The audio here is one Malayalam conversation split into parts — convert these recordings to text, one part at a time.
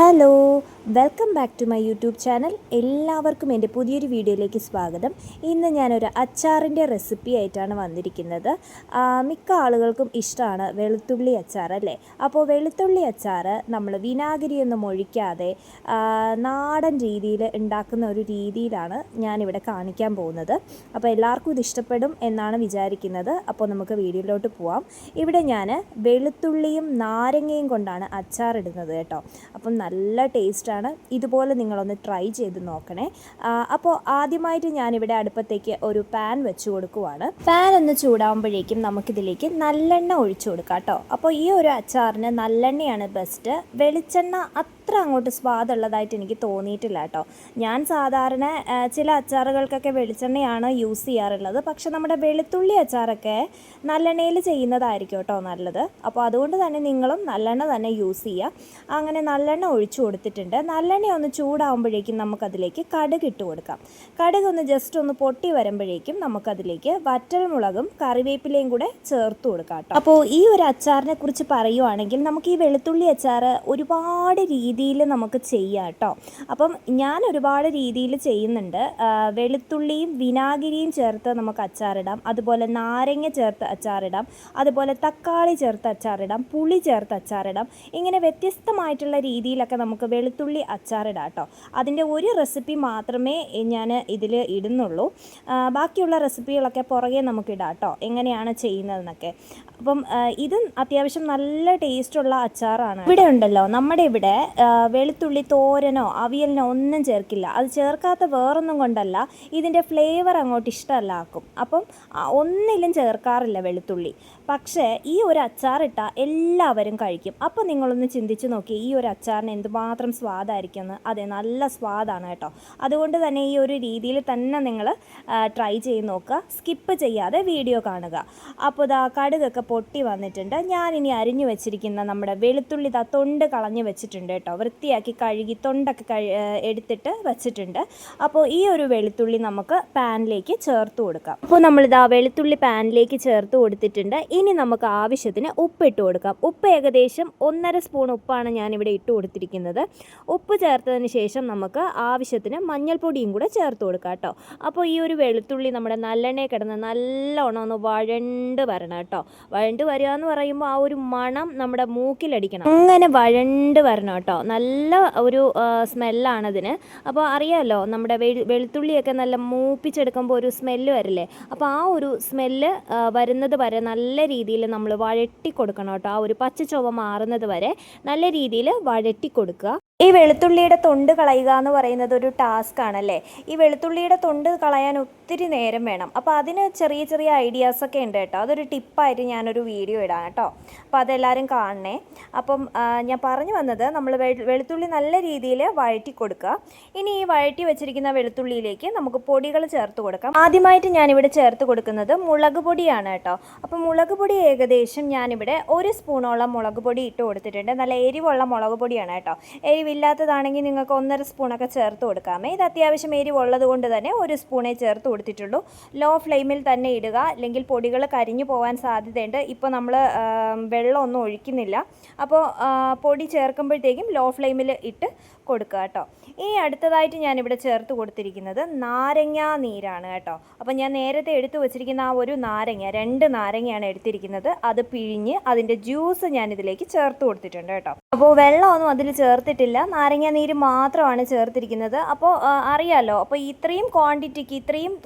Hello, welcome back to my YouTube channel. എല്ലാവർക്കും എൻ്റെ പുതിയൊരു വീഡിയോയിലേക്ക് സ്വാഗതം. ഇന്ന് ഞാനൊരു അച്ചാറിൻ്റെ റെസിപ്പി ആയിട്ടാണ് വന്നിരിക്കുന്നത്. മിക്ക ആളുകൾക്കും ഇഷ്ടമാണ് വെളുത്തുള്ളി അച്ചാർ അല്ലേ. അപ്പോൾ വെളുത്തുള്ളി അച്ചാർ നമ്മൾ വിനാഗിരിയൊന്നും ഒഴിക്കാതെ നാടൻ രീതിയിൽ ഉണ്ടാക്കുന്ന ഒരു രീതിയിലാണ് ഞാനിവിടെ കാണിക്കാൻ പോകുന്നത്. അപ്പോൾ എല്ലാവർക്കും ഇത് ഇഷ്ടപ്പെടും എന്നാണ് വിചാരിക്കുന്നത്. അപ്പോൾ നമുക്ക് വീഡിയോയിലോട്ട് പോവാം. ഇവിടെ ഞാൻ വെളുത്തുള്ളിയും നാരങ്ങയും കൊണ്ടാണ് അച്ചാർ ഇടുന്നത് കേട്ടോ. അപ്പം നല്ല ടേസ്റ്റാണ്. ഇതുപോലെ നിങ്ങളൊന്ന് ട്രൈ ചെയ്ത് നോക്കണേ. അപ്പോൾ ആദ്യമായിട്ട് ഞാനിവിടെ അടുപ്പത്തേക്ക് ഒരു പാൻ വെച്ച് കൊടുക്കുവാണ്. പാൻ ഒന്ന് ചൂടാകുമ്പോഴേക്കും നമുക്കിതിലേക്ക് നല്ലെണ്ണ ഒഴിച്ചു കൊടുക്കാം കേട്ടോ. അപ്പോൾ ഈ ഒരു അച്ചാറിന് നല്ലെണ്ണയാണ് ബെസ്റ്റ്. വെളിച്ചെണ്ണ അത്ര അങ്ങോട്ട് സ്വാദുള്ളതായിട്ട് എനിക്ക് തോന്നിയിട്ടില്ല കേട്ടോ. ഞാൻ സാധാരണ ചില അച്ചാറുകൾക്കൊക്കെ വെളിച്ചെണ്ണയാണ് യൂസ് ചെയ്യാറുള്ളത്. പക്ഷെ നമ്മുടെ വെളുത്തുള്ളി അച്ചാറൊക്കെ നല്ലെണ്ണയിൽ ചെയ്യുന്നതായിരിക്കും കേട്ടോ നല്ലത്. അപ്പോൾ അതുകൊണ്ട് തന്നെ നിങ്ങളും നല്ലെണ്ണ തന്നെ യൂസ് ചെയ്യുക. അങ്ങനെ നല്ലെണ്ണ ഒഴിച്ചു കൊടുത്തിട്ടുണ്ട്. നല്ലെണ്ണ ഒന്ന് ചൂടാകുമ്പോഴേക്കും നമുക്കതിലേക്ക് കടുക് ഇട്ട് കൊടുക്കാം. കടുക് ഒന്ന് ജസ്റ്റ് ഒന്ന് പൊട്ടി വരുമ്പോഴേക്കും നമുക്കതിലേക്ക് വറ്റൽമുളകും കറിവേപ്പിലയും കൂടെ ചേർത്ത് കൊടുക്കാം കേട്ടോ. അപ്പോൾ ഈ ഒരു അച്ചാറിനെ കുറിച്ച് പറയുവാണെങ്കിൽ നമുക്ക് ഈ വെളുത്തുള്ളി അച്ചാർ ഒരുപാട് രീതിയിൽ നമുക്ക് ചെയ്യാം കേട്ടോ. അപ്പം ഞാൻ ഒരുപാട് രീതിയിൽ ചെയ്യുന്നുണ്ട്. വെളുത്തുള്ളിയും വിനാഗിരിയും ചേർത്ത് നമുക്ക് അച്ചാറിടാം. അതുപോലെ നാരങ്ങ ചേർത്ത് അച്ചാറിടാം. അതുപോലെ തക്കാളി ചേർത്ത് അച്ചാറിടാം. പുളി ചേർത്ത് അച്ചാറിടാം. ഇങ്ങനെ വ്യത്യസ്തമായിട്ടുള്ള രീതിയിലൊക്കെ നമുക്ക് വെളുത്തുള്ളി അച്ചാറിടാം കേട്ടോ. അതിൻ്റെ ഒരു റെസിപ്പി മാത്രമേ ഞാൻ ഇതിൽ ഇടുന്നുള്ളൂ. ബാക്കിയുള്ള റെസിപ്പികളൊക്കെ പുറകെ നമുക്കിടാം കേട്ടോ, എങ്ങനെയാണ് ചെയ്യുന്നതെന്നൊക്കെ. അപ്പം ഇതും അത്യാവശ്യം നല്ല ടേസ്റ്റുള്ള അച്ചാറാണ്. ഇവിടെ ഉണ്ടല്ലോ, നമ്മുടെ ഇവിടെ വെളുത്തുള്ളി തോരനോ അവിയലിനോ ഒന്നും ചേർക്കില്ല. അത് ചേർക്കാത്ത വേറൊന്നും കൊണ്ടല്ല, ഇതിൻ്റെ ഫ്ലേവർ അങ്ങോട്ട് ഇഷ്ടമല്ല ആക്കും. അപ്പം ഒന്നിലും ചേർക്കാറില്ല വെളുത്തുള്ളി. പക്ഷേ ഈ ഒരു അച്ചാറിട്ടാൽ എല്ലാവരും കഴിക്കും. അപ്പോൾ നിങ്ങളൊന്ന് ചിന്തിച്ച് നോക്കി, ഈ ഒരു അച്ചാറിന് എന്തുമാത്രം സ്വാദായിരിക്കുമെന്ന്. അതെ, നല്ല സ്വാദാണ് കേട്ടോ. അതുകൊണ്ട് തന്നെ ഈ ഒരു രീതിയിൽ തന്നെ നിങ്ങൾ ട്രൈ ചെയ്ത് നോക്കുക. സ്കിപ്പ് ചെയ്യാതെ വീഡിയോ കാണുക. അപ്പോൾ ഇതാ കടുകൊക്കെ പൊട്ടി വന്നിട്ടുണ്ട്. ഞാനിനി അരിഞ്ഞു വെച്ചിരിക്കുന്ന നമ്മുടെ വെളുത്തുള്ളി തൊണ്ട് കളഞ്ഞ് വെച്ചിട്ടുണ്ട് കേട്ടോ. വൃത്തിയാക്കി കഴുകി തൊണ്ടൊക്കെ എടുത്തിട്ട് വെച്ചിട്ടുണ്ട്. അപ്പോൾ ഈ ഒരു വെളുത്തുള്ളി നമുക്ക് പാനിലേക്ക് ചേർത്ത് കൊടുക്കാം. അപ്പോൾ നമ്മളിതാ വെളുത്തുള്ളി പാനിലേക്ക് ചേർത്ത് കൊടുത്തിട്ടുണ്ട്. ഇനി നമുക്ക് ആവശ്യത്തിന് ഉപ്പിട്ട് കൊടുക്കാം. ഉപ്പ് ഏകദേശം 1.5 സ്പൂൺ ഉപ്പാണ് ഞാനിവിടെ ഇട്ട് കൊടുത്തിരിക്കുന്നത്. ഉപ്പ് ചേർത്തതിന് ശേഷം നമുക്ക് ആവശ്യത്തിന് മഞ്ഞൾപ്പൊടിയും കൂടെ ചേർത്ത് കൊടുക്കാം കേട്ടോ. അപ്പോൾ ഈ ഒരു വെളുത്തുള്ളി നമ്മുടെ നല്ലെണ്ണയിൽ കിടന്ന് നല്ലോണം ഒന്ന് വഴണ്ട് വരണം കേട്ടോ. വഴണ്ട് വരിക എന്ന് പറയുമ്പോൾ ആ ഒരു മണം നമ്മുടെ മൂക്കിലടിക്കണം. അങ്ങനെ വഴണ്ട് വരണം കേട്ടോ. നല്ല ഒരു സ്മെല്ലാണതിന്. അപ്പോൾ അറിയാമല്ലോ, നമ്മുടെ വെളുത്തുള്ളിയൊക്കെ നല്ല മൂപ്പിച്ചെടുക്കുമ്പോൾ ഒരു സ്മെല്ല് വരില്ലേ. അപ്പോൾ ആ ഒരു സ്മെല്ല് വരുന്നത് വരെ നല്ല രീതിയിൽ നമ്മൾ വഴട്ടി കൊടുക്കണം കേട്ടോ. ആ ഒരു പച്ച ചുവ മാറുന്നത് വരെ നല്ല രീതിയിൽ വഴട്ടി കൊടുക്കുക. ഈ വെളുത്തുള്ളിയുടെ തൊണ്ട് കളയുക എന്ന് പറയുന്നത് ഒരു ടാസ്ക് ആണല്ലേ. ഈ വെളുത്തുള്ളിയുടെ തൊണ്ട് കളയാൻ ഒത്തിരി നേരം വേണം. അപ്പോൾ അതിന് ചെറിയ ചെറിയ ഐഡിയാസൊക്കെ ഉണ്ട് കേട്ടോ. അതൊരു ടിപ്പായിട്ട് ഞാനൊരു വീഡിയോ ഇടാം കേട്ടോ. അപ്പോൾ അതെല്ലാവരും കാണണേ. അപ്പം ഞാൻ പറഞ്ഞു വന്നത്, നമ്മൾ വെളുത്തുള്ളി നല്ല രീതിയിൽ വഴറ്റി കൊടുക്കുക. ഇനി ഈ വഴറ്റി വെച്ചിരിക്കുന്ന വെളുത്തുള്ളിയിലേക്ക് നമുക്ക് പൊടികൾ ചേർത്ത് കൊടുക്കാം. ആദ്യമായിട്ട് ഞാനിവിടെ ചേർത്ത് കൊടുക്കുന്നത് മുളക് പൊടിയാണ് കേട്ടോ. അപ്പോൾ മുളക് പൊടി ഏകദേശം ഞാനിവിടെ 1 സ്പൂണോളം മുളക് പൊടി ഇട്ട് കൊടുത്തിട്ടുണ്ട്. നല്ല എരിവുള്ള മുളക് പൊടിയാണ് കേട്ടോ. എരിവില്ലാത്തതാണെങ്കിൽ നിങ്ങൾക്ക് 1.5 സ്പൂണൊക്കെ ചേർത്ത് കൊടുക്കാമേ. ഇത് അത്യാവശ്യം എരിവുള്ളത് കൊണ്ട് തന്നെ 1 സ്പൂണേ ചേർത്ത് കൊടുത്തിട്ടുള്ളൂ. ലോ ഫ്ലെയിമിൽ തന്നെ ഇടുക, അല്ലെങ്കിൽ പൊടികൾ കരിഞ്ഞു പോകാൻ സാധ്യതയുണ്ട്. ഇപ്പോൾ നമ്മൾ വെള്ളമൊന്നും ഒഴിക്കുന്നില്ല. അപ്പോൾ പൊടി ചേർക്കുമ്പോഴത്തേക്കും ലോ ഫ്ലെയിമിൽ ഇട്ട് കൊടുക്കുക കേട്ടോ. ഇനി അടുത്തതായിട്ട് ഞാനിവിടെ ചേർത്ത് കൊടുത്തിരിക്കുന്നത് നാരങ്ങാ നീരാണ് കേട്ടോ. അപ്പോൾ ഞാൻ നേരത്തെ എടുത്തു വച്ചിരിക്കുന്ന ആ ഒരു നാരങ്ങ, 2 നാരങ്ങയാണ് എടുത്തിരിക്കുന്നത്. അത് പിഴിഞ്ഞ് അതിൻ്റെ ജ്യൂസ് ഞാനിതിലേക്ക് ചേർത്ത് കൊടുത്തിട്ടുണ്ട് കേട്ടോ. അപ്പോൾ വെള്ളമൊന്നും അതിൽ ചേർത്തിട്ടില്ല, നാരങ്ങ നീര് മാത്രമാണ് ചേർത്തിരിക്കുന്നത്. അപ്പോൾ അറിയാമല്ലോ, അപ്പോൾ ഇത്രയും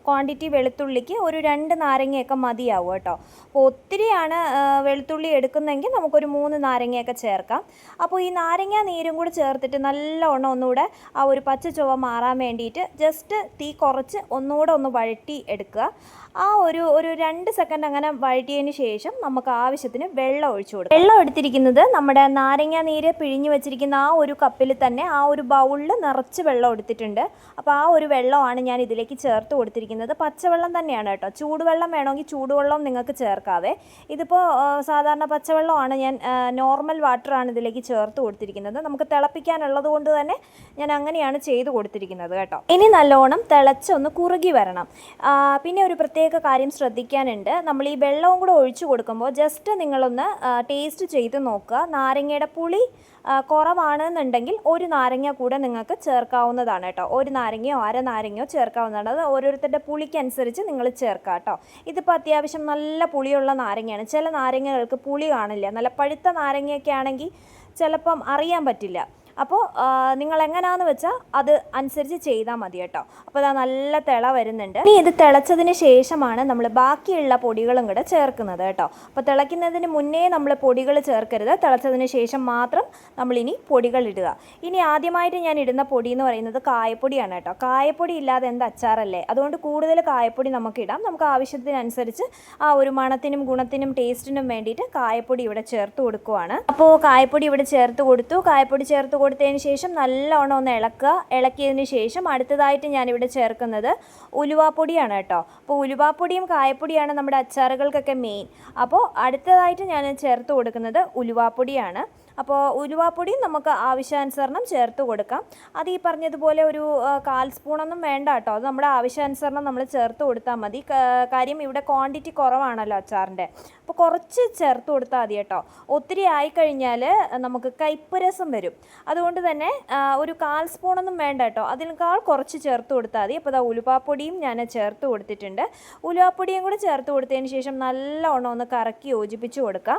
ക്വാണ്ടിറ്റി വെളുത്തുള്ളിക്ക് ഒരു 2 നാരങ്ങയൊക്കെ മതിയാവും കേട്ടോ. അപ്പോൾ ഒത്തിരിയാണ് വെളുത്തുള്ളി എടുക്കുന്നതെങ്കിൽ നമുക്കൊരു 3 നാരങ്ങയൊക്കെ ചേർക്കാം. അപ്പോൾ ഈ നാരങ്ങ നീരും കൂടി ചേർത്തിട്ട് നല്ലോണം ഒന്നുകൂടെ ആ ഒരു പച്ച ചുവ മാറാൻ വേണ്ടിയിട്ട് ജസ്റ്റ് തീ കുറച്ച് ഒന്നുകൂടെ ഒന്ന് വഴറ്റി എടുക്കുക. ആ ഒരു 2 സെക്കൻഡ് അങ്ങനെ വഴറ്റിയതിന് ശേഷം നമുക്ക് ആവശ്യത്തിന് വെള്ളം ഒഴിച്ചു കൊടുക്കാം. വെള്ളം എടുത്തിരിക്കുന്നത് നമ്മുടെ നാരങ്ങ നീര് പിഴിഞ്ഞ് വെച്ചിരിക്കുന്ന ആ ഒരു കപ്പിൽ തന്നെ ആ ഒരു ബൗളിൽ നിറച്ച് വെള്ളം എടുത്തിട്ടുണ്ട്. അപ്പോൾ ആ ഒരു വെള്ളമാണ് ഞാൻ ഇതിലേക്ക് ചേർത്ത് കൊടുത്തിരിക്കുന്നത്. പച്ചവെള്ളം തന്നെയാണ് കേട്ടോ. ചൂടുവെള്ളം വേണമെങ്കിൽ ചൂടുവെള്ളം നിങ്ങൾക്ക് ചേർക്കാവേ. ഇതിപ്പോൾ സാധാരണ പച്ചവെള്ളമാണ്, ഞാൻ നോർമൽ വാട്ടറാണ് ഇതിലേക്ക് ചേർത്ത് കൊടുത്തിരിക്കുന്നത്. നമുക്ക് തിളപ്പിക്കാനുള്ളത് കൊണ്ട് തന്നെ ഞാൻ അങ്ങനെയാണ് ചെയ്ത് കൊടുത്തിരിക്കുന്നത് കേട്ടോ. ഇനി നല്ലോണം തിളച്ചൊന്ന് കുറുകി വരണം. പിന്നെ ഒരു പ്രത്യേക കാര്യം ശ്രദ്ധിക്കാനുണ്ട്. നമ്മൾ ഈ വെള്ളവും കൂടെ ഒഴിച്ചു കൊടുക്കുമ്പോൾ ജസ്റ്റ് നിങ്ങളൊന്ന് ടേസ്റ്റ് ചെയ്ത് നോക്കുക. നാരങ്ങയുടെ പുളി കുറവാണെന്നുണ്ടെങ്കിൽ വേണമെന്നുണ്ടെങ്കിൽ ഒരു നാരങ്ങ കൂടെ നിങ്ങൾക്ക് ചേർക്കാവുന്നതാണ് കേട്ടോ. ഒരു നാരങ്ങയോ അര നാരങ്ങയോ ചേർക്കാവുന്നതാണ്. അത് ഓരോരുത്തരുടെ പുളിക്കനുസരിച്ച് നിങ്ങൾ ചേർക്കുക കേട്ടോ. ഇതിപ്പോൾ അത്യാവശ്യം നല്ല പുളിയുള്ള നാരങ്ങയാണ്. ചില നാരങ്ങകൾക്ക് പുളി കാണില്ല. നല്ല പഴുത്ത നാരങ്ങയൊക്കെ ആണെങ്കിൽ ചിലപ്പം അറിയാൻ പറ്റില്ല. അപ്പോൾ നിങ്ങൾ എങ്ങനെയാണെന്ന് വെച്ചാൽ അത് അനുസരിച്ച് ചെയ്താൽ മതി കേട്ടോ. അപ്പോൾ അത് നല്ല തിള വരുന്നുണ്ട്. ഇനി ഇത് തിളച്ചതിന് ശേഷമാണ് നമ്മൾ ബാക്കിയുള്ള പൊടികളും കൂടെ ചേർക്കുന്നത് കേട്ടോ. അപ്പോൾ തിളയ്ക്കുന്നതിന് മുന്നേ നമ്മൾ പൊടികൾ ചേർക്കരുത്. തിളച്ചതിന് ശേഷം മാത്രം നമ്മളിനി പൊടികൾ ഇടുക. ഇനി ആദ്യമായിട്ട് ഞാൻ ഇടുന്ന പൊടി എന്ന് പറയുന്നത് കായപ്പൊടിയാണ് കേട്ടോ. കായപ്പൊടി ഇല്ലാതെ എന്ത് അച്ചാറല്ലേ. അതുകൊണ്ട് കൂടുതൽ കായപ്പൊടി നമുക്ക് ഇടാം. നമുക്ക് ആവശ്യത്തിനനുസരിച്ച് ആ ഒരു മണത്തിനും ഗുണത്തിനും ടേസ്റ്റിനും വേണ്ടിയിട്ട് കായപ്പൊടി ഇവിടെ ചേർത്ത് കൊടുക്കുവാണ്. അപ്പോൾ കായപ്പൊടി ഇവിടെ ചേർത്ത് കൊടുത്തു. കായപ്പൊടി ചേർത്ത് കൊടുത്തതിന് ശേഷം നല്ലോണം ഒന്ന് ഇളക്കുക. ഇളക്കിയതിന് ശേഷം അടുത്തതായിട്ട് ഞാനിവിടെ ചേർക്കുന്നത് ഉലുവാപ്പൊടിയാണ് കേട്ടോ. അപ്പോൾ ഉലുവാപ്പൊടിയും കായപ്പൊടിയാണ് നമ്മുടെ അച്ചാറുകൾക്കൊക്കെ മെയിൻ. അപ്പോൾ അടുത്തതായിട്ട് ഞാൻ ചേർത്ത് കൊടുക്കുന്നത് ഉലുവാപ്പൊടിയാണ്. അപ്പോൾ ഉലുവാപ്പൊടിയും നമുക്ക് ആവശ്യാനുസരണം ചേർത്ത് കൊടുക്കാം. അത് ഈ പറഞ്ഞതുപോലെ ഒരു 1/4 സ്പൂണൊന്നും വേണ്ട കേട്ടോ. അത് നമ്മുടെ ആവശ്യാനുസരണം നമ്മൾ ചേർത്ത് കൊടുത്താൽ മതി. കാര്യം ഇവിടെ ക്വാണ്ടിറ്റി കുറവാണല്ലോ അച്ചാറിൻ്റെ. അപ്പോൾ കുറച്ച് ചേർത്ത് കൊടുത്താൽ മതി കേട്ടോ. ഒത്തിരി ആയിക്കഴിഞ്ഞാൽ നമുക്ക് കയ്പ്പ് രസം വരും. അതുകൊണ്ട് തന്നെ ഒരു 1/4 സ്പൂണൊന്നും വേണ്ട കേട്ടോ. അതിനേക്കാൾ കുറച്ച് ചേർത്ത് കൊടുത്താൽ മതി. അപ്പോൾ ഉലുവാപ്പൊടിയും ഞാൻ ചേർത്ത് കൊടുത്തിട്ടുണ്ട്. ഉലുവാപ്പൊടിയും കൂടി ചേർത്ത് കൊടുത്തതിന് ശേഷം നല്ലോണം ഒന്ന് കറക്കി യോജിപ്പിച്ച് കൊടുക്കാം.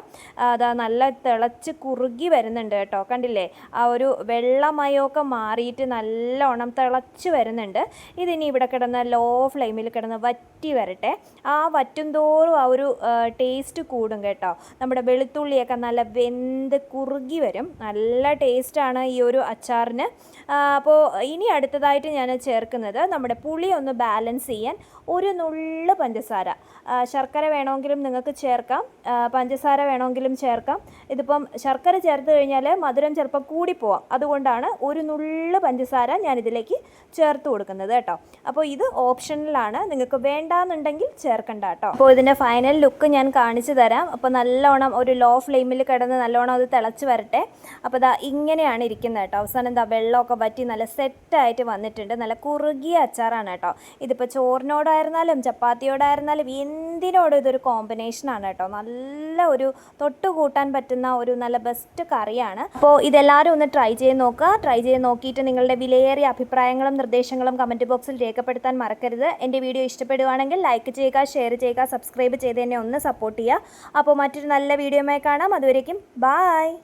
അതാ നല്ല തിളച്ച് കുറുകി വരുന്നുണ്ട് കേട്ടോ. കണ്ടില്ലേ, ആ ഒരു വെള്ളമയമൊക്കെ മാറിയിട്ട് നല്ലോണം തിളച്ച് വരുന്നുണ്ട്. ഇതിനി ഇവിടെ കിടന്ന് ലോ ഫ്ലെയിമിൽ കിടന്ന് വറ്റി വരട്ടെ. ആ വറ്റും തോറും ആ ഒരു ടേസ്റ്റ് കൂടും കേട്ടോ. നമ്മുടെ വെളുത്തുള്ളിയൊക്കെ നല്ല വെന്ത് കുറുകി വരും. നല്ല ടേസ്റ്റാണ് ഈ ഒരു അച്ചാറിന്. അപ്പോൾ ഇനി അടുത്തതായിട്ട് ഞാൻ ചേർക്കുന്നത് നമ്മുടെ പുളി ഒന്ന് ബാലൻസ് ചെയ്യാൻ ഒരു നുള്ള് പഞ്ചസാര. ശർക്കര വേണമെങ്കിലും നിങ്ങൾക്ക് ചേർക്കാം, പഞ്ചസാര വേണമെങ്കിലും ചേർക്കാം. ഇതിപ്പം ശർക്കര ചേർത്ത് കഴിഞ്ഞാൽ മധുരം ചിലപ്പോൾ കൂടിപ്പോവാം. അതുകൊണ്ടാണ് ഒരു നുള്ള് പഞ്ചസാര ഞാനിതിലേക്ക് ചേർത്ത് കൊടുക്കുന്നത് കേട്ടോ. അപ്പോൾ ഇത് ഓപ്ഷണലാണ്, നിങ്ങൾക്ക് വേണ്ടാന്നുണ്ടെങ്കിൽ ചേർക്കണ്ട കേട്ടോ. അപ്പോൾ ഇതിൻ്റെ ഫൈനൽ ലുക്ക് ഞാൻ കാണിച്ചു തരാം. അപ്പോൾ നല്ലോണം ഒരു ലോ ഫ്ലെയിമിൽ കിടന്ന് നല്ലോണം അത് തിളച്ച് വരട്ടെ. അപ്പോൾ ഇതാ ഇങ്ങനെയാണ് ഇരിക്കുന്നത് കേട്ടോ. അവസാനം എന്താ വെള്ളമൊക്കെ വറ്റി നല്ല സെറ്റായിട്ട് വന്നിട്ടുണ്ട്. നല്ല കുറുകിയ അച്ചാറാണ് കേട്ടോ. ഇതിപ്പോൾ ചോറിനോടായിരുന്നാലും ചപ്പാത്തിയോടായിരുന്നാലും എന്തിനോടും ഇതൊരു കോമ്പിനേഷനാണ് കേട്ടോ. നല്ല ഒരു തൊട്ട് കൂട്ടാൻ പറ്റുന്ന ഒരു നല്ല ബെസ്റ്റ് കറിയാണ്. അപ്പോൾ ഇതെല്ലാവരും ഒന്ന് ട്രൈ ചെയ്ത് നോക്കുക. ട്രൈ ചെയ്ത് നോക്കിയിട്ട് നിങ്ങളുടെ വിലയേറിയ അഭിപ്രായങ്ങളും നിർദ്ദേശങ്ങളും കമൻറ്റ് ബോക്സിൽ രേഖപ്പെടുത്താൻ മറക്കരുത്. എൻ്റെ വീഡിയോ ഇഷ്ടപ്പെടുവാണെങ്കിൽ ലൈക്ക് ചെയ്യുക, ഷെയർ ചെയ്യുക, സബ്സ്ക്രൈബ് ചെയ്ത് എന്നെ ഒന്ന് സപ്പോർട്ട് ചെയ്യുക. അപ്പോൾ മറ്റൊരു നല്ല വീഡിയോയുമായി കാണാം. അതുവരേക്കും ബായ്.